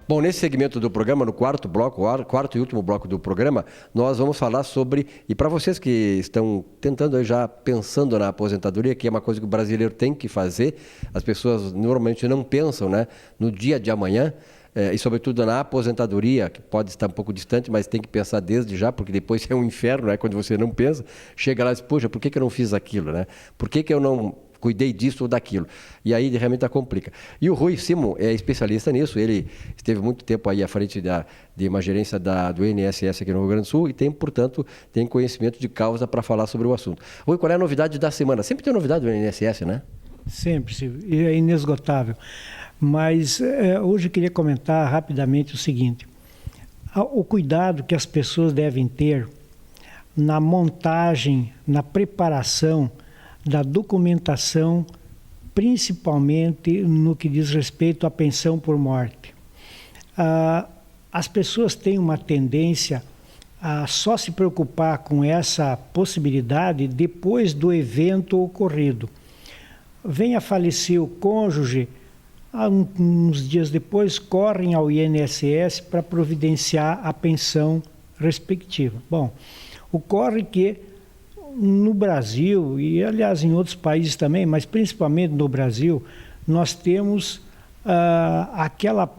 Bom, nesse segmento do programa, no quarto bloco, quarto e último bloco do programa, nós vamos falar sobre, e para vocês que estão tentando aí já pensando na aposentadoria, que é uma coisa que o brasileiro tem que fazer, as pessoas normalmente não pensam, né, no dia de amanhã, e sobretudo na aposentadoria, que pode estar um pouco distante, mas tem que pensar desde já, porque depois é um inferno, né, quando você não pensa, chega lá e diz, poxa, por que eu não fiz aquilo, né? Por que eu não cuidei disso ou daquilo? E aí realmente complica. E o Rui Simon é especialista nisso, ele esteve muito tempo aí à frente de uma gerência do INSS aqui no Rio Grande do Sul e tem, portanto, tem conhecimento de causa para falar sobre o assunto. Rui, qual é a novidade da semana? Sempre tem novidade do INSS, né? Sempre, Silvio, é inesgotável. Mas hoje eu queria comentar rapidamente o seguinte: o cuidado que as pessoas devem ter na montagem, na preparação da documentação, principalmente no que diz respeito à pensão por morte. As pessoas têm uma tendência a só se preocupar com essa possibilidade depois do evento ocorrido. Vem a falecer o cônjuge, uns dias depois correm ao INSS para providenciar a pensão respectiva. Bom, ocorre que no Brasil, e aliás em outros países também, mas principalmente no Brasil, nós temos aquela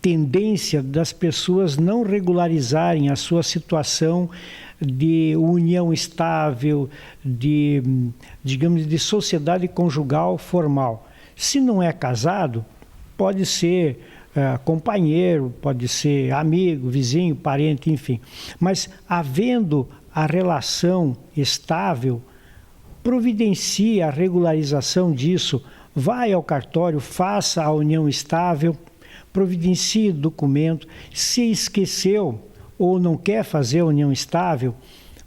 tendência das pessoas não regularizarem a sua situação de união estável, digamos, de sociedade conjugal formal. Se não é casado, pode ser companheiro, pode ser amigo, vizinho, parente, enfim. Mas havendo a relação estável, providencie a regularização disso, vai ao cartório, faça a união estável, providencie documento. Se esqueceu ou não quer fazer a união estável,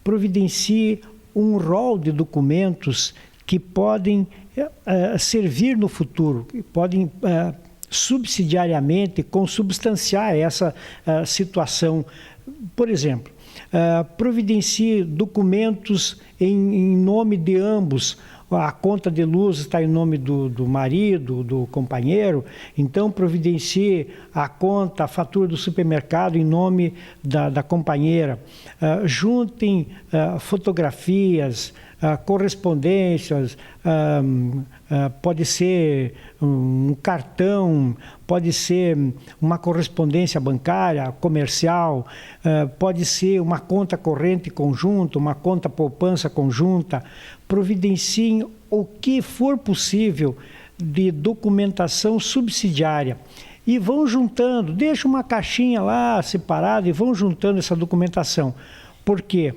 providencie um rol de documentos que podem servir no futuro, que podem subsidiariamente consubstanciar essa situação. Por exemplo, providencie documentos em nome de ambos. A conta de luz está em nome do marido, do companheiro, então providencie a conta, a fatura do supermercado em nome da companheira. Juntem fotografias, correspondências, pode ser um cartão, pode ser uma correspondência bancária, comercial, pode ser uma conta corrente conjunta, uma conta poupança conjunta. Providenciem o que for possível de documentação subsidiária. E vão juntando, deixa uma caixinha lá separada e vão juntando essa documentação. Por quê?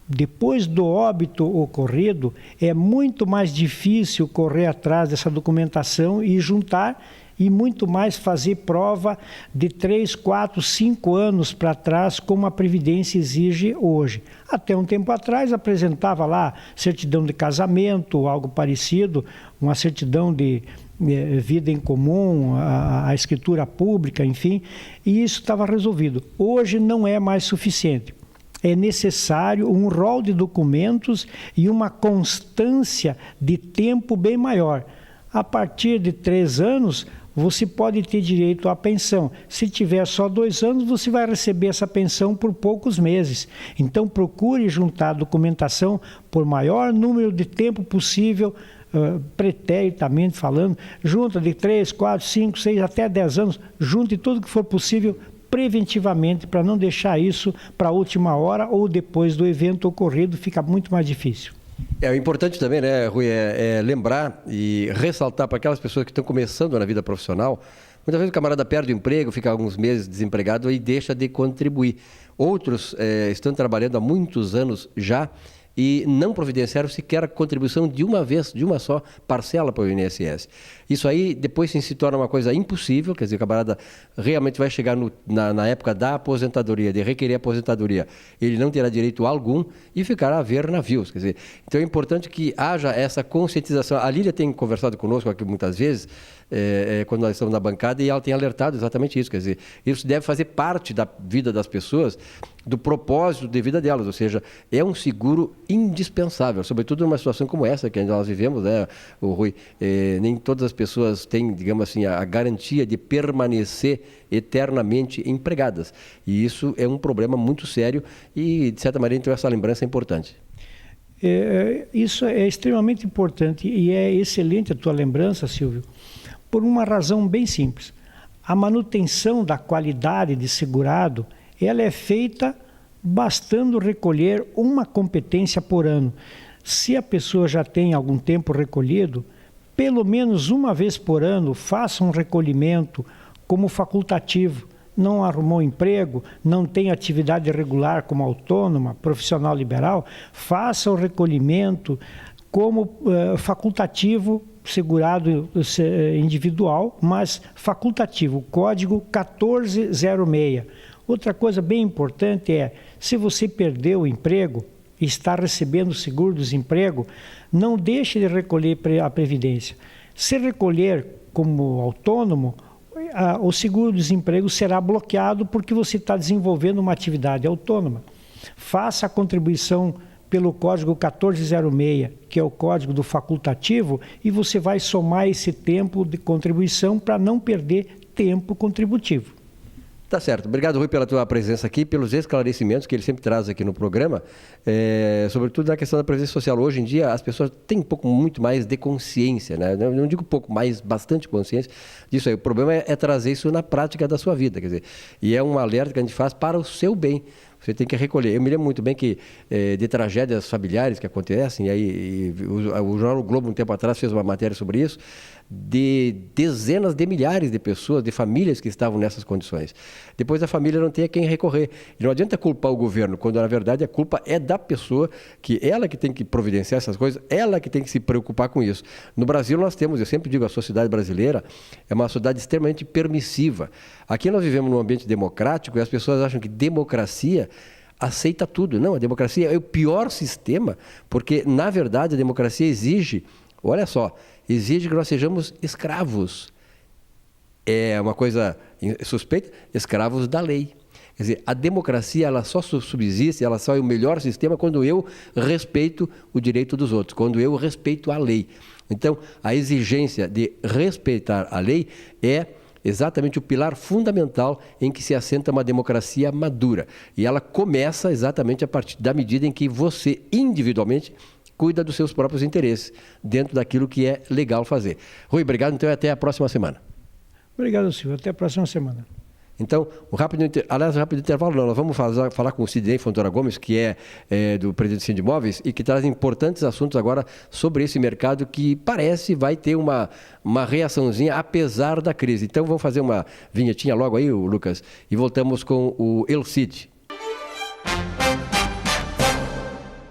Depois do óbito ocorrido, é muito mais difícil correr atrás dessa documentação e juntar, e muito mais fazer prova de 3, 4, 5 anos para trás, como a Previdência exige hoje. Até um tempo atrás apresentava lá certidão de casamento, algo parecido, uma certidão de vida em comum, a escritura pública, enfim, e isso estava resolvido. Hoje não é mais suficiente. É necessário um rol de documentos e uma constância de tempo bem maior. A partir de 3 anos, você pode ter direito à pensão. Se tiver só 2 anos, você vai receber essa pensão por poucos meses. Então, procure juntar a documentação por maior número de tempo possível, preternamente falando. Junta de 3, 4, 5, 6, até 10 anos. Junte tudo que for possível preventivamente, para não deixar isso para a última hora ou depois do evento ocorrido, fica muito mais difícil. O importante também, né, Rui, é lembrar e ressaltar para aquelas pessoas que estão começando na vida profissional. Muitas vezes o camarada perde o emprego, fica alguns meses desempregado e deixa de contribuir. Outros estão trabalhando há muitos anos já e não providenciaram sequer a contribuição de uma vez, de uma só parcela para o INSS. Isso aí depois se torna uma coisa impossível, quer dizer, o camarada realmente vai chegar na época da aposentadoria, de requerer aposentadoria, ele não terá direito algum e ficará a ver navios. Quer dizer, então é importante que haja essa conscientização. A Lília tem conversado conosco aqui muitas vezes, quando nós estamos na bancada, e ela tem alertado exatamente isso, quer dizer, isso deve fazer parte da vida das pessoas, do propósito de vida delas, ou seja, é um seguro indispensável, sobretudo numa situação como essa que nós vivemos, né, o Rui? Nem todas as pessoas têm, digamos assim, a garantia de permanecer eternamente empregadas. E isso é um problema muito sério e, de certa maneira, então, essa lembrança é importante. Isso é extremamente importante e é excelente a tua lembrança, Silvio, por uma razão bem simples. A manutenção da qualidade de segurado, ela é feita bastando recolher uma competência por ano. Se a pessoa já tem algum tempo recolhido, pelo menos uma vez por ano, faça um recolhimento como facultativo. Não arrumou emprego, não tem atividade regular como autônoma, profissional liberal, faça o recolhimento como facultativo, segurado individual, mas facultativo, código 1406. Outra coisa bem importante é, se você perdeu o emprego, está recebendo seguro-desemprego, não deixe de recolher a Previdência. Se recolher como autônomo, o seguro-desemprego será bloqueado porque você está desenvolvendo uma atividade autônoma. Faça a contribuição pelo código 1406, que é o código do facultativo, e você vai somar esse tempo de contribuição para não perder tempo contributivo. Tá certo. Obrigado, Rui, pela tua presença aqui, pelos esclarecimentos que ele sempre traz aqui no programa, sobretudo na questão da previdência social. Hoje em dia, as pessoas têm muito mais de consciência, né? Não digo pouco, mas bastante consciência disso aí. O problema é trazer isso na prática da sua vida, quer dizer, e é um alerta que a gente faz para o seu bem. Você tem que recolher. Eu me lembro muito bem que de tragédias familiares que acontecem, o jornal o Globo, um tempo atrás, fez uma matéria sobre isso, de dezenas de milhares de pessoas, de famílias que estavam nessas condições. Depois a família não tem a quem recorrer. E não adianta culpar o governo, quando na verdade a culpa é da pessoa, que ela que tem que providenciar essas coisas, ela que tem que se preocupar com isso. No Brasil nós temos, eu sempre digo, a sociedade brasileira é uma sociedade extremamente permissiva. Aqui nós vivemos num ambiente democrático e as pessoas acham que democracia aceita tudo. Não, a democracia é o pior sistema, porque na verdade a democracia exige, olha só, exige que nós sejamos escravos. É uma coisa suspeita, escravos da lei. Quer dizer, a democracia ela só subsiste, ela só é o melhor sistema quando eu respeito o direito dos outros, quando eu respeito a lei. Então, a exigência de respeitar a lei é exatamente o pilar fundamental em que se assenta uma democracia madura. E ela começa exatamente a partir da medida em que você, individualmente, cuida dos seus próprios interesses, dentro daquilo que é legal fazer. Rui, obrigado, então, e até a próxima semana. Obrigado, Silvio. Até a próxima semana. Então, um rápido intervalo não, nós vamos falar com o Sidney Fontoura Gomes, que é do presidente de Imóveis e que traz importantes assuntos agora sobre esse mercado que parece vai ter uma reaçãozinha apesar da crise. Então, vamos fazer uma vinhetinha logo aí, Lucas, e voltamos com o El Cid.